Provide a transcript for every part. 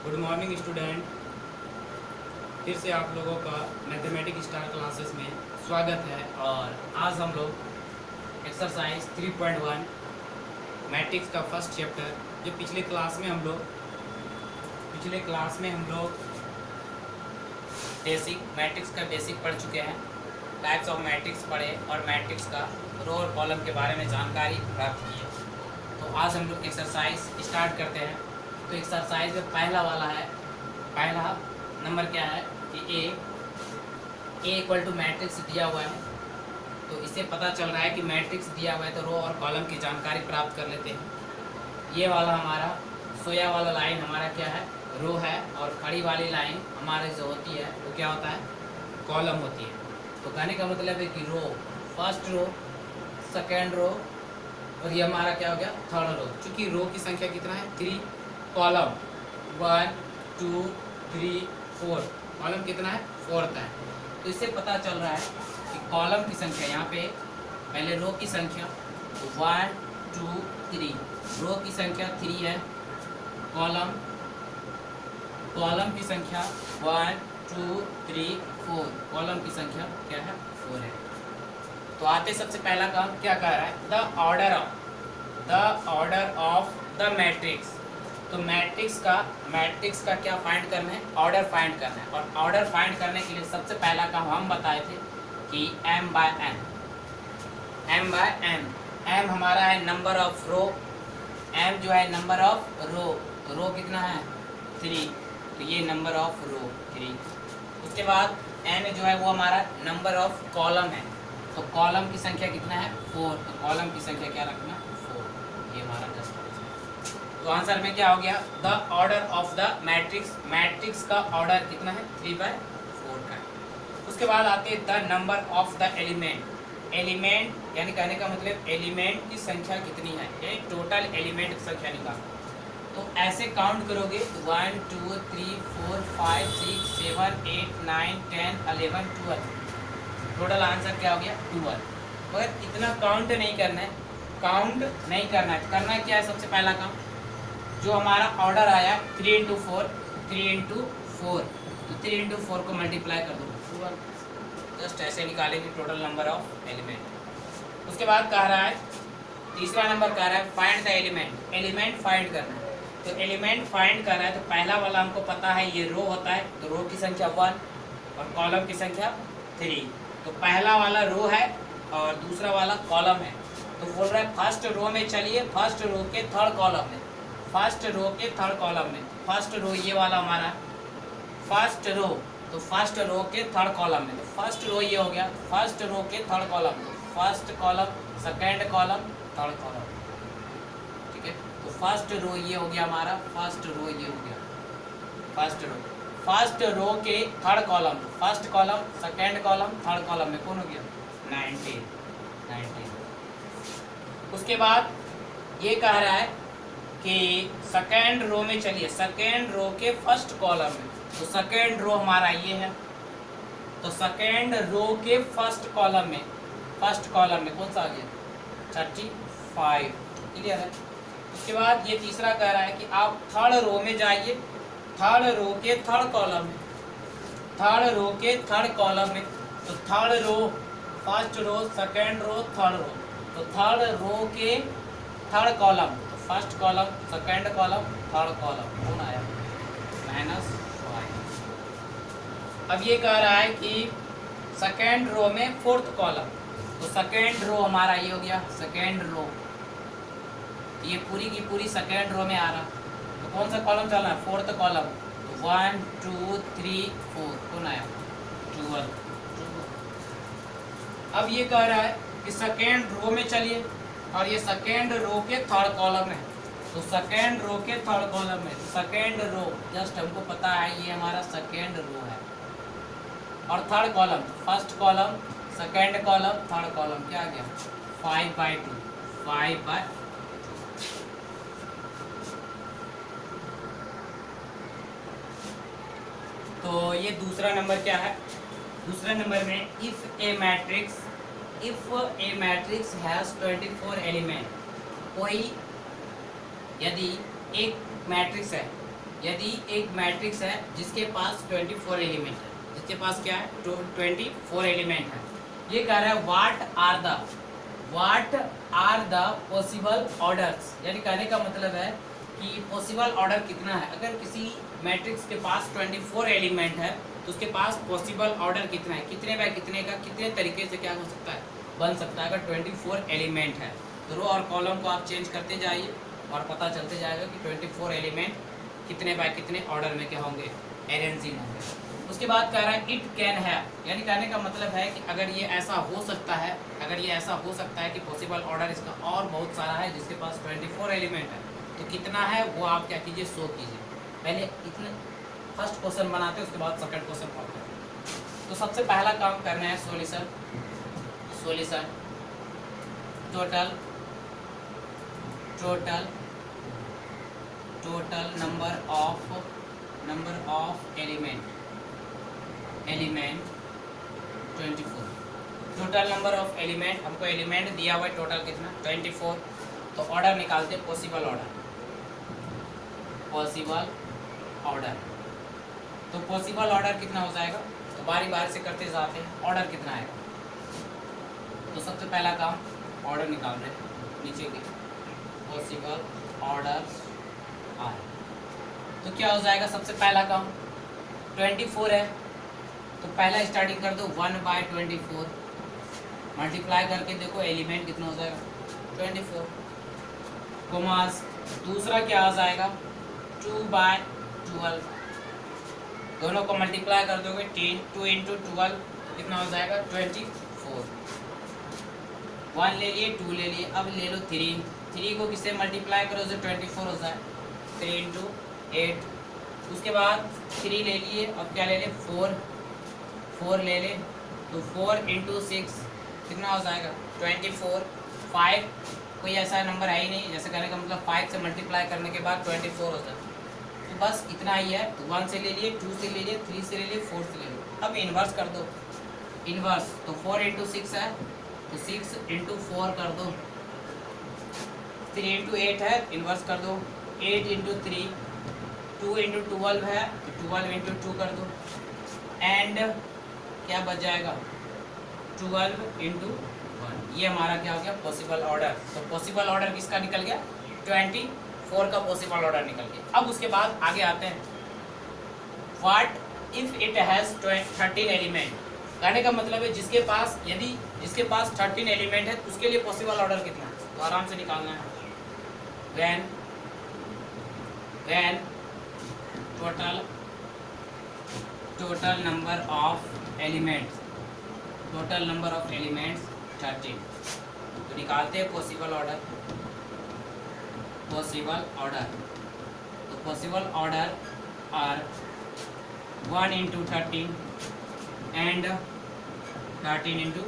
Good morning student. फिर से आप लोगों का मैथमेटिक्स स्टार क्लासेस में स्वागत है। और आज हम लोग एक्सरसाइज 3.1 मैट्रिक्स का फर्स्ट चैप्टर, जो पिछले क्लास में हम लोग बेसिक मैट्रिक्स का बेसिक पढ़ चुके हैं, टाइप्स ऑफ मैट्रिक्स पढ़े और मैट्रिक्स का रो और कॉलम के बारे में जानकारी प्राप्त की है। तो आज हम लोग एक्सरसाइज स्टार्ट करते हैं। तो एक्सरसाइज में पहला वाला है, पहला नंबर क्या है कि ए इक्वल टू मैट्रिक्स दिया हुआ है। तो इससे पता चल रहा है कि मैट्रिक्स दिया हुआ है तो रो और कॉलम की जानकारी प्राप्त कर लेते हैं। ये वाला हमारा सोया वाला लाइन हमारा क्या है, रो है, और खड़ी वाली लाइन हमारी जो होती है वो क्या होता है, कॉलम होती है। तो कहने का मतलब है कि रो, फर्स्ट रो, सेकेंड रो, और ये हमारा क्या हो गया, थर्ड रो। चूँकि रो की संख्या कितना है, 3, कॉलम 1 2 3 4, कॉलम कितना है, 4 है। तो इससे पता चल रहा है कि कॉलम की संख्या, यहाँ पे पहले रो की संख्या 1 2 3, रो की संख्या 3 है, कॉलम की संख्या 1 2 3 4, कॉलम की संख्या क्या है, 4 है। तो आते सबसे पहला काम क्या कर रहा है, the order of the matrix. तो मैट्रिक्स का क्या फाइंड करना है, ऑर्डर फाइंड करना है। और ऑर्डर फाइंड करने के लिए सबसे पहला काम हम बताए थे कि m बाय n, m हमारा है नंबर ऑफ रो, m जो है नंबर ऑफ रो, तो रो कितना है 3, तो ये नंबर ऑफ रो 3। उसके बाद n जो है वो हमारा नंबर ऑफ कॉलम है, तो कॉलम की संख्या कितना है 4, तो कॉलम की संख्या क्या रखना है 4, ये हमारा जस्ट। तो आंसर में क्या हो गया, the order of the matrix का ऑर्डर कितना है 3/4 का है। उसके बाद आते हैं the number of the element, यानी कहने का मतलब एलिमेंट की संख्या कितनी है, यानी टोटल एलिमेंट की संख्या निकालो। तो ऐसे काउंट करोगे 1 2 3 4 5 6 7 8 9 10 11 12, टोटल आंसर क्या हो गया 12। मगर इतना काउंट नहीं करना है, करना क्या है, सबसे पहला काम जो हमारा ऑर्डर आया 3 × 4, तो 3 × 4 को मल्टीप्लाई कर दो 12, जस्ट ऐसे निकालेंगे टोटल नंबर ऑफ एलिमेंट। उसके बाद कह रहा है, तीसरा नंबर कह रहा है फाइंड द एलिमेंट फाइंड करना है। तो एलिमेंट फाइंड कर रहा है, तो पहला वाला हमको पता है ये रो होता है, तो रो की संख्या 1 और कॉलम की संख्या 3। तो पहला वाला रो है और दूसरा वाला कॉलम है। तो बोल रहा है फर्स्ट रो में चलिए, फर्स्ट रो के थर्ड कॉलम में, फर्स्ट रो ये वाला हमारा फर्स्ट रो, तो फर्स्ट रो के थर्ड कॉलम में, तो फर्स्ट रो ये हो गया, फर्स्ट रो के third column, first column, second column, third column, ठीक है। तो फर्स्ट रो ये हो गया हमारा, फर्स्ट रो ये हो गया, फर्स्ट रो के third column, first column, second column, third column में कौन हो गया 19। उसके बाद ये कह रहा है कि सेकेंड रो में चलिए, सेकेंड रो के फर्स्ट कॉलम में, तो सेकेंड रो हमारा ये है, तो सेकेंड रो के फर्स्ट कॉलम में कौन सा आ गया 35, क्लियर है। उसके बाद ये तीसरा कह रहा है कि आप थर्ड रो में जाइए, थर्ड रो के थर्ड कॉलम में, तो third row, first row, second row, third row, तो थर्ड रो के third column, first column, second column, third column, कौन आया -5। अब ये कह रहा है कि सेकेंड रो में फोर्थ कॉलम, तो सेकेंड रो हमारा ये हो गया, सेकेंड रो ये पूरी की पूरी सेकेंड रो में आ रहा, तो कौन सा कॉलम चल रहा है, फोर्थ कॉलम, तो 1 2 3 4, कौन आया 12। अब ये कह रहा है कि सेकेंड रो में चलिए, और ये सेकेंड रो के थर्ड कॉलम है, तो सेकेंड रो के थर्ड कॉलम में, सेकेंड रो जस्ट हमको पता है ये हमारा सेकेंड रो है, और third column, first column, second column, third column, क्या आ गया 5/2। तो ये दूसरा नंबर क्या है, दूसरे नंबर में if A matrix has 24 element, कोई यदि एक मैट्रिक्स है यदि एक मैट्रिक्स है जिसके पास 24 एलिमेंट है, जिसके पास क्या है 24 एलिमेंट है, ये कह रहा है what are the possible orders, यानी कहने का मतलब है कि पॉसिबल ऑर्डर कितना है। अगर किसी मैट्रिक्स के पास 24 एलिमेंट है तो उसके पास पॉसिबल ऑर्डर कितना है, कितने बाय कितने का, कितने तरीके से क्या हो सकता है, बन सकता है। अगर 24 एलिमेंट है तो रो और कॉलम को आप चेंज करते जाइए और पता चलते जाएगा कि 24 एलिमेंट कितने बाय कितने ऑर्डर में क्या होंगे, अरेंजिंग होंगे। उसके बाद कह रहा है इट कैन है, यानी कहने का मतलब है कि अगर ये ऐसा हो सकता है, अगर ये ऐसा हो सकता है कि पॉसिबल ऑर्डर इसका और बहुत सारा है जिसके पास 24 एलिमेंट है, तो कितना है वो आप क्या कीजिए, शो कीजिए। पहले इतने फर्स्ट क्वेश्चन बनाते हैं, उसके बाद सेकंड क्वेश्चन पढ़ते हैं। तो सबसे पहला काम करना है solution total number of element 24। Total number of element, हमको एलिमेंट दिया हुआ है टोटल कितना 24। तो ऑर्डर निकालते हैं, पॉसिबल ऑर्डर। तो पॉसिबल ऑर्डर कितना हो जाएगा, तो बारी बारी से करते जाते हैं, ऑर्डर कितना आएगा। तो सबसे पहला काम ऑर्डर निकाल रहे हैं, नीचे के पॉसिबल ऑर्डर्स आए। तो क्या हो जाएगा, सबसे पहला काम 24 है तो पहला स्टार्टिंग कर दो 1/24, मल्टीप्लाई करके देखो एलिमेंट कितना हो जाएगा 24, कोमास। दूसरा क्या आ जाएगा 2/12, दोनों को मल्टीप्लाई कर दोगे 2 × 12 कितना हो जाएगा 24। 1 ले लिए, 2 ले लिए, अब ले लो 3 को किससे मल्टीप्लाई करो जो 24 हो जाए 3 × 8। उसके बाद 3 ले लिए, अब क्या ले ले 4 ले ले, तो 4 × 6 कितना हो जाएगा 24। 5 कोई ऐसा नंबर है ही नहीं, जैसे कहने का मतलब 5 से मल्टीप्लाई करने के बाद 24 हो जाए, तो बस इतना ही है। तो 1 से ले लिए, 2 से ले लिए, 3 से ले लिए, 4 से ले लो। अब इन्वर्स कर दो, इन्वर्स तो 4 × 6 है तो 6 × 4 कर दो, 3 × 8 है इन्वर्स कर दो, 8 × 3, 2 × 12 है तो 12 × 2 कर दो, एंड क्या बच जाएगा 12 × 1। ये हमारा क्या हो गया पॉसिबल ऑर्डर। तो पॉसिबल ऑर्डर किसका निकल गया 24 का पॉसिबल ऑर्डर निकल गया। अब उसके बाद आगे आते हैं, what if it has 13 element, कहने का मतलब है जिसके पास 13 एलिमेंट है उसके लिए पॉसिबल ऑर्डर कितना है, तो आराम से निकालना है। When total number of elements 13, तो निकालते हैं पॉसिबल ऑर्डर। तो पॉसिबल ऑर्डर आर 1 × 13 एंड 13 ×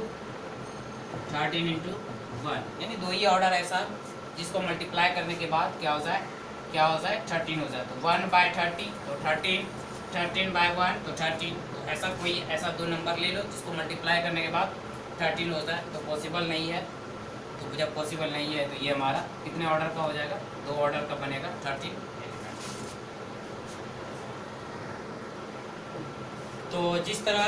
1, यानी दो ही ऑर्डर ऐसा जिसको मल्टीप्लाई करने के बाद क्या हो जाए 13 हो जाए। तो 1/30 तो 13/1 तो 13, तो ऐसा दो नंबर ले लो जिसको मल्टीप्लाई करने के बाद 13 हो जाए। तो पॉसिबल नहीं है, तो जब पॉसिबल नहीं है तो ये हमारा कितने ऑर्डर का हो जाएगा, 2 ऑर्डर का बनेगा 13 एलिमेंट। तो जिस तरह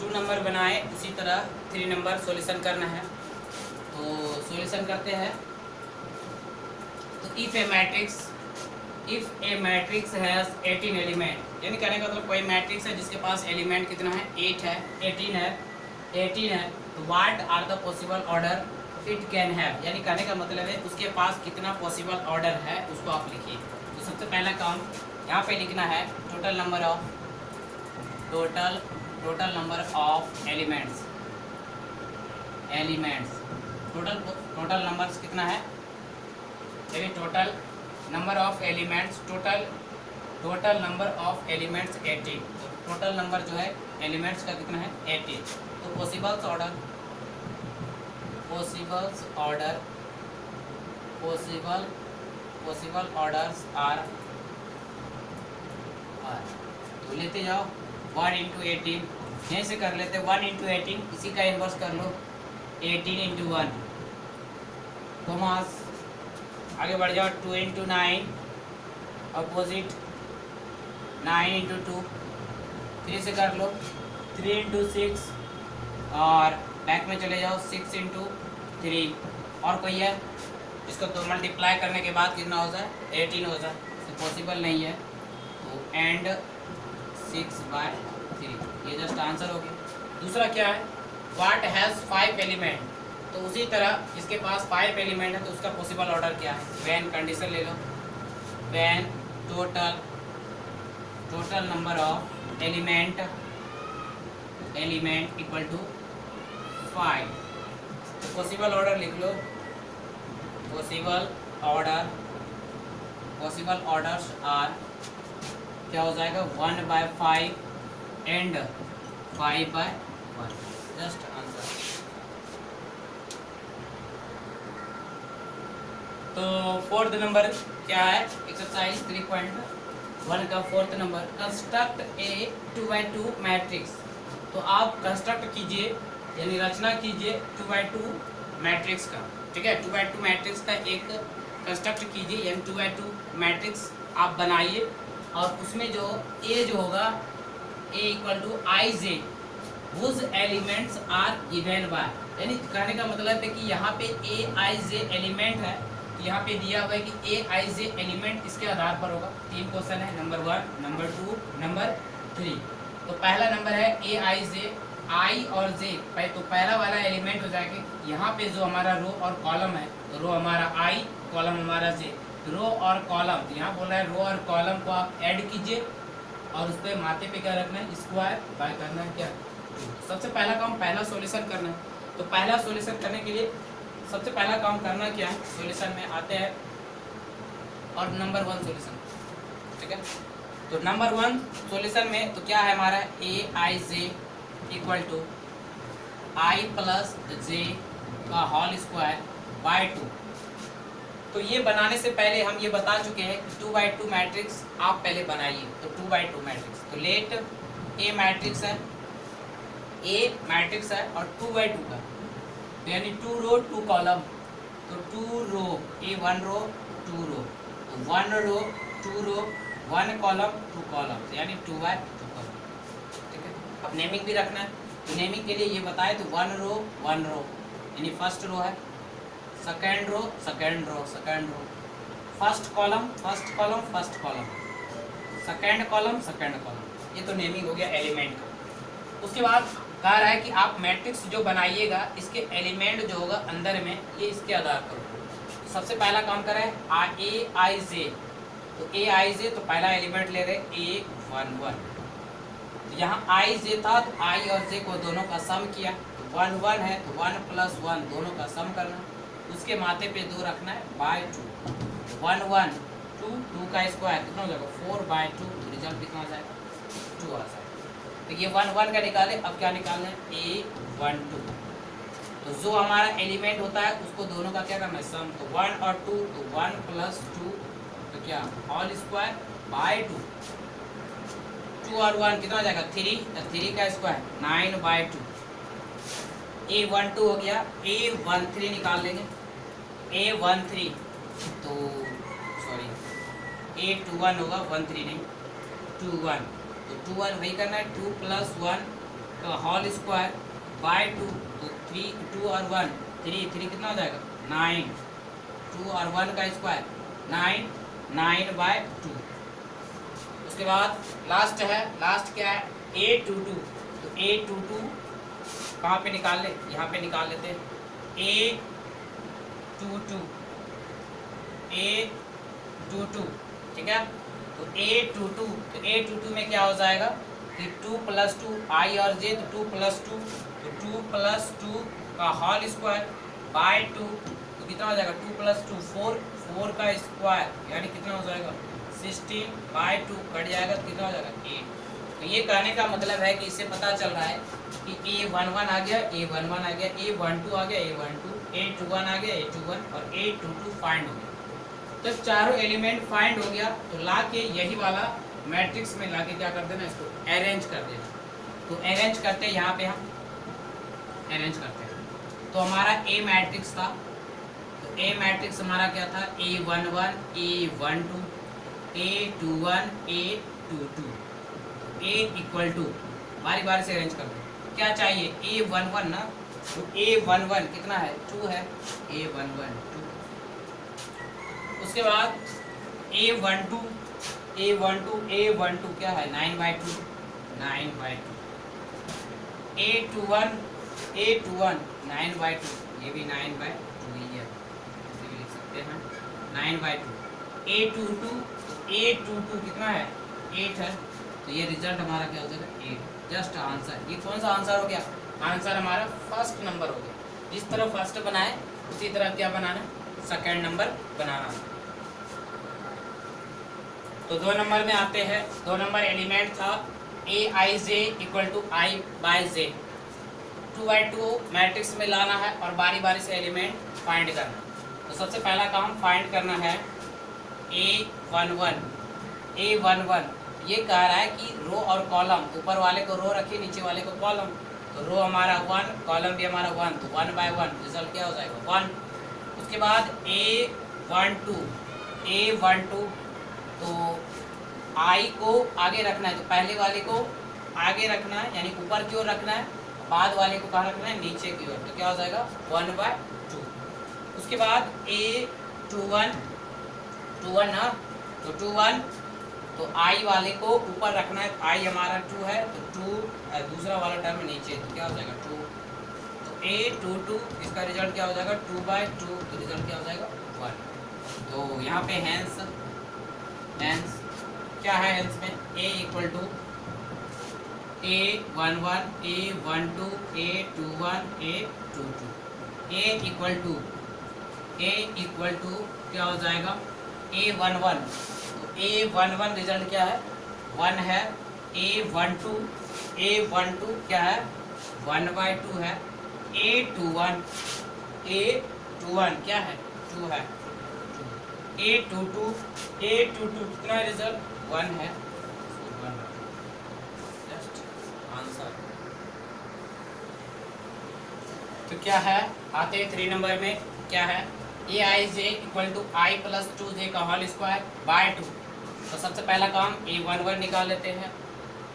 2 नंबर बनाए उसी तरह 3 नंबर सॉल्यूशन करना है। तो सॉल्यूशन करते हैं। तो if A matrix has 18 element, यानी कहने का मतलब कोई मैट्रिक्स है जिसके पास एलिमेंट कितना है 18 है, तो what are the possible order it can have, यानी कहने का मतलब है उसके पास कितना पॉसिबल ऑर्डर है उसको आप लिखिए। तो सबसे पहला काम यहाँ पे लिखना है total number of elements. Total numbers कितना है, यानी टोटल नंबर ऑफ एलिमेंट्स 18। तो टोटल नंबर जो है एलिमेंट्स का कितना है 18। तो पॉसिबल्स ऑर्डर्स आर, तो लेते जाओ 1 × 18, यहीं से कर लेते 1 × 18, इसी का इन्वर्स कर लो 18 × 1, कॉमास आगे बढ़ जाओ 2 × 9, अपोजिट 9 इंटू 2, 3 से कर लो, 3 इंटू 6, और बैक में चले जाओ 6 इंटू 3, और कोई है इसको तो मल्टीप्लाई करने के बाद कितना हो जाए 18 हो जाए, तो पॉसिबल नहीं है, तो एंड 6/3, ये जस्ट आंसर हो गया। दूसरा क्या है, व्हाट हैज़ 5 एलिमेंट, तो उसी तरह इसके पास 5 एलिमेंट है तो उसका पॉसिबल ऑर्डर क्या है, व्हेन कंडीशन ले लो, when total number of element equal to 5, तो पॉसिबल ऑर्डर लिख लो, पॉसिबल ऑर्डर्स आर क्या हो जाएगा 1/5 एंड 5/1, जस्ट आंसर। तो फोर्थ नंबर क्या है, एक्सरसाइज 3.1 का फोर्थ नंबर, कंस्ट्रक्ट ए 2x2 मैट्रिक्स, तो आप कंस्ट्रक्ट कीजिए यानी रचना कीजिए 2x2 मैट्रिक्स का, ठीक है, 2x2 मैट्रिक्स का एक कंस्ट्रक्ट कीजिए यानी 2x2 मैट्रिक्स आप बनाइए, और उसमें जो ए जो होगा A equal to i j whose elements are even by, यानी कहने का मतलब है कि यहाँ पे ए आई जे एलिमेंट है, यहाँ पे दिया हुआ है कि ए आई जे एलिमेंट इसके आधार पर होगा। 3 क्वेश्चन है, नंबर 1, नंबर 2, नंबर 3। तो पहला नंबर है ए आई जे, आई और जे, तो पहला वाला एलिमेंट हो जाएगा यहाँ पे जो हमारा रो और कॉलम है, तो रो हमारा आई, कॉलम हमारा जे, रो और कॉलम, तो यहाँ बोल रहा है रो और कॉलम को आप ऐड कीजिए और उस पर माथे पे क्या रखना है, स्क्वायर बाय करना है क्या, सबसे पहला काम पहला सॉल्यूशन करना है। तो पहला सॉल्यूशन करने के लिए सबसे पहला काम करना क्या है, सॉल्यूशन में आते हैं और नंबर 1 सॉल्यूशन, ठीक है। तो नंबर 1 सॉल्यूशन में तो क्या है हमारा ए आई J equal to I plus जे का होल स्क्वायर बाय 2। तो ये बनाने से पहले हम ये बता चुके हैं कि 2x2 मैट्रिक्स आप पहले बनाइए, तो 2x2 मैट्रिक्स, तो लेट ए मैट्रिक्स है, ए मैट्रिक्स है और 2x2 का, तो यानी 2 रो 2 कॉलम, तो 2 रो ए 1 रो 2 रो, तो 1 रो 2 रो 1 कॉलम 2 कॉलम, तो यानी 2x2 कॉलम, ठीक है। अब नेमिंग भी रखना है, तो नेमिंग के लिए ये बताए तो 1 रो 1 रो यानी फर्स्ट रो है, second row second row second row, first column first column first column, second column second column, ये तो नेमिंग हो गया एलिमेंट का। उसके बाद कह रहा है कि आप मैट्रिक्स जो बनाइएगा इसके एलिमेंट जो होगा अंदर में ये इसके आधार पर, तो सबसे पहला काम करें ए आई जे, तो ए आई जे तो पहला एलिमेंट ले रहे ए 1 1, तो यहाँ आई जे था तो आई और जे को दोनों का सम किया, तो 1 1 है तो 1 + 1 दोनों का सम करना, उसके माथे पे 2 रखना है बाय 2, 1 1 2 2 का स्क्वायर कितना हो जाएगा 4/2, तो रिजल्ट कितना आ जाएगा 2 आ जाएगा। तो ये 1 1 का निकाले, अब क्या निकालना है ए 1 2, तो जो हमारा एलिमेंट होता है उसको दोनों का क्या करना है सम, तो 1 और 2 तो 1 + 2 तो क्या होल स्क्वायर बाय 2, 2 और 1 कितना हो जाएगा 3, तो 3 का स्क्वायर 9/2, ए 1 2 हो गया, ए 1 3 निकाल लेंगे, ए 1 3 तो सॉरी ए 2 1 होगा 1 3 नहीं 2 1, तो 2 1 वही करना है 2 + 1 का होल स्क्वायर बाय 2, तो 3 2 और 1 3 3 कितना हो जाएगा 9, 2 और 1 का स्क्वायर 9 9/2। उसके बाद लास्ट है, लास्ट क्या है ए 2 2, तो ए 2 2 कहाँ पे निकाल ले, यहाँ पे निकाल लेते हैं ए 2 2 ए 2 2, ठीक है। तो ए 2 2, तो ए 2 2 में क्या हो जाएगा कि 2 + 2 आई और जे, तो 2 + 2 तो 2 + 2 का होल स्क्वायर बाय 2, तो कितना हो जाएगा 2 + 2 4 4 का स्क्वायर यानी कितना हो जाएगा 16/2 कट जाएगा, तो कितना हो जाएगा 8। तो ये कहने का मतलब है कि इससे पता चल रहा है कि ए 1 1 आ गया, ए 1 1 आ गया, ए 1 2 आ गया, ए 1 2, ए 2 1 आ गया, ए 2 1 और ए 2 2 फाइंड हो गया। तो चारों एलिमेंट फाइंड हो गया तो ला के यही वाला मैट्रिक्स में ला के क्या कर देना, इसको अरेंज कर देना। तो अरेंज करते हैं, यहाँ पे हम अरेंज करते हैं। तो हमारा ए मैट्रिक्स था, तो ए मैट्रिक्स हमारा क्या था A 1 1, A 1 2, A21 A22 A equal to, बारी बारी से अरेंज कर दो। क्या चाहिए? A11 ना, तो A11 कितना है? 2 है, A11 2। उसके बाद A12 क्या है? 9/2 9/2। A21 9/2, ये भी 9/2 ही है, इसे भी लिख सकते हैं 9/2। A22 कितना है? 8 है, तो ये रिजल्ट हमारा क्या हो जाएगा? 8। Just answer. ये कौन सा आंसर हो गया? आंसर हमारा फर्स्ट नंबर हो गया। जिस तरह फर्स्ट बनाए उसी तरह क्या बनाना? सेकंड नंबर बनाना। तो 2 नंबर में आते हैं। 2 नंबर एलिमेंट था Aij equal to I/J। 2/2 matrix में लाना है और बारी बारी से एलिमेंट फाइंड करना है। तो सबसे पहला काम फाइंड करना है A11। ये कह रहा है कि रो और कॉलम, ऊपर वाले को रो रखिए, नीचे वाले को कॉलम। तो रो हमारा 1, कॉलम भी हमारा 1, तो 1/1 रिजल्ट क्या हो जाएगा? 1। उसके बाद A12 तो I को आगे रखना है, तो पहले वाले को आगे रखना है, यानी ऊपर की ओर रखना है, बाद वाले को कहाँ रखना है? नीचे की ओर। तो क्या हो जाएगा? 1/2। उसके बाद A21 ना, तो 21 तो I वाले को ऊपर रखना है, I हमारा 2 है, तो 2 दूसरा वाला टर्म नीचे, तो क्या हो जाएगा? 2। तो A22 इसका रिजल्ट क्या हो जाएगा? 2/2, तो रिजल्ट क्या हो जाएगा? 1। तो यहाँ पे हैंस क्या है? हैंस में A equal to A11 A12 A21 A22 A equal to क्या हो जाएगा? A11। तो A11 रिजल्ट क्या है? 1 है। A12 क्या है? 1/2 है। A21 क्या है? 2 है। A22 कितना रिजल्ट? 1 है। Just answer. तो क्या है? आते हैं 3 नंबर में। क्या है? Aij equal to I plus 2j का होल स्क्वायर बाय 2। तो सबसे पहला काम A11 निकाल लेते हैं।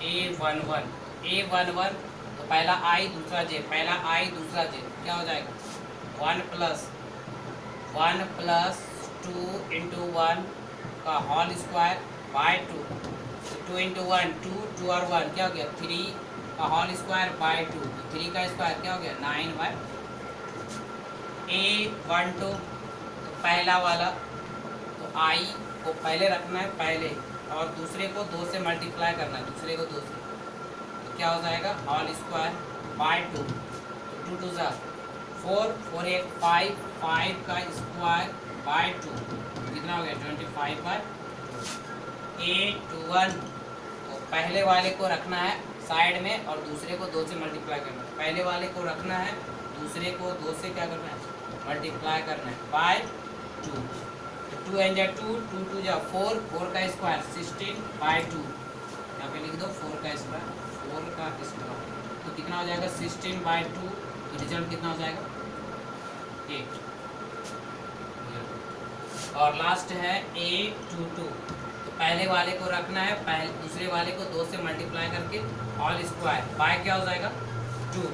A11 तो पहला I दूसरा j, पहला I दूसरा j, क्या हो जाएगा? 1 प्लस 2 इंटू 1 का होल स्क्वायर बाय 2। 2 इंटू 1 2 और 1 क्या हो गया? 3 का होल स्क्वायर बाय 2। 3 का स्क्वायर क्या हो गया? 9/2। A12 तो पहला वाला, तो I को पहले रखना है पहले, और दूसरे को 2 से मल्टीप्लाई करना है, दूसरे को 2 से, तो क्या हो जाएगा? Whole square by 2। तो 2 2 जा 4, 4 1 5, 5 का स्क्वायर बाय 2, कितना हो गया? 25/2। A21 तो पहले वाले को रखना है साइड में और दूसरे को 2 से मल्टीप्लाई करना है। पहले वाले को रखना है, दूसरे को 2 से क्या करना है? मल्टीप्लाई करना है बाय 2। तो 2 एन जा 2, 2 2 जा 4, 4 का स्क्वायर 16/2। यहाँ पे लिख दो 4 का स्क्वायर, तो कितना हो जाएगा? 16/2। तो रिजल्ट कितना हो जाएगा? 8। और लास्ट है A22 तो पहले वाले को रखना है, दूसरे वाले को 2 से मल्टीप्लाई करके ऑल स्क्वायर बाय क्या हो जाएगा? 2।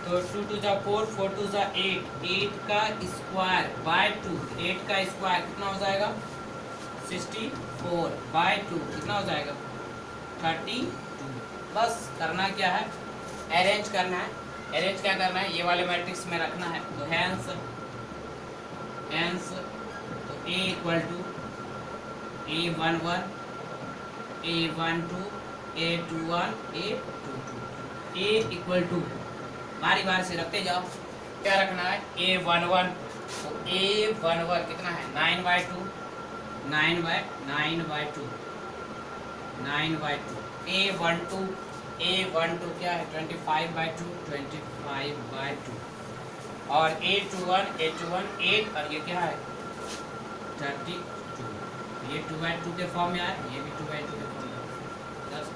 तो 2 2 जा 4, 4 2 जा 8, 8 का स्क्वायर बाय 2। 8 का स्क्वायर कितना हो जाएगा? 64/2 कितना हो जाएगा? 32। बस करना क्या है? अरेंज करना है। अरेंज क्या करना है? ये वाले मैट्रिक्स में रखना है। तो हैंस तो A equal to A11 A12 A21 A22 A equal to, बारी बारी से रखते जाओ। क्या रखना है? A11 तो A11 कितना है? 9/2 A12 क्या है? 25/2 और A21 8 और ये क्या है? 32। ये 2/2 के फॉर्म में आया, ये भी 2/2 के फॉर्म में। जस्ट